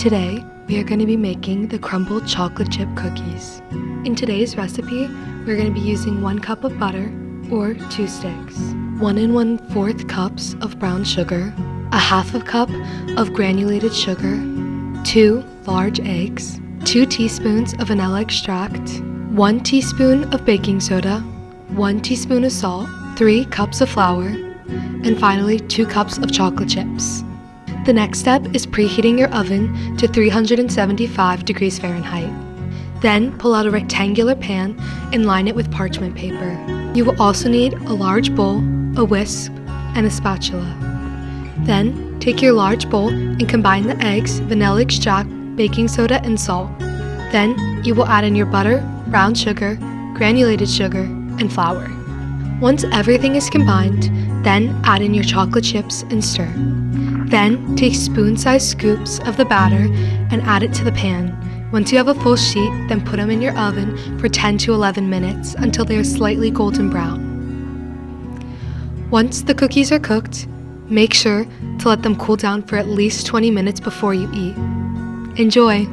Today, we are going to be making the Crumbl chocolate chip cookies. In today's recipe, we're going to be using 1 cup of butter or 2 sticks, 1 1/4 cups of brown sugar, a half a cup of granulated sugar, 2 large eggs, 2 teaspoons of vanilla extract, 1 teaspoon of baking soda, 1 teaspoon of salt, 3 cups of flour, and finally 2 cups of chocolate chips. The next step is preheating your oven to 375 degrees Fahrenheit. Then pull out a rectangular pan and line it with parchment paper. You will also need a large bowl, a whisk, and a spatula. Then take your large bowl and combine the eggs, vanilla extract, baking soda, and salt. Then you will add in your butter, brown sugar, granulated sugar, and flour. Once everything is combined, then add in your chocolate chips and stir. Then take spoon-sized scoops of the batter and add it to the pan. Once you have a full sheet, then put them in your oven for 10 to 11 minutes until they are slightly golden brown. Once the cookies are cooked, make sure to let them cool down for at least 20 minutes before you eat. Enjoy!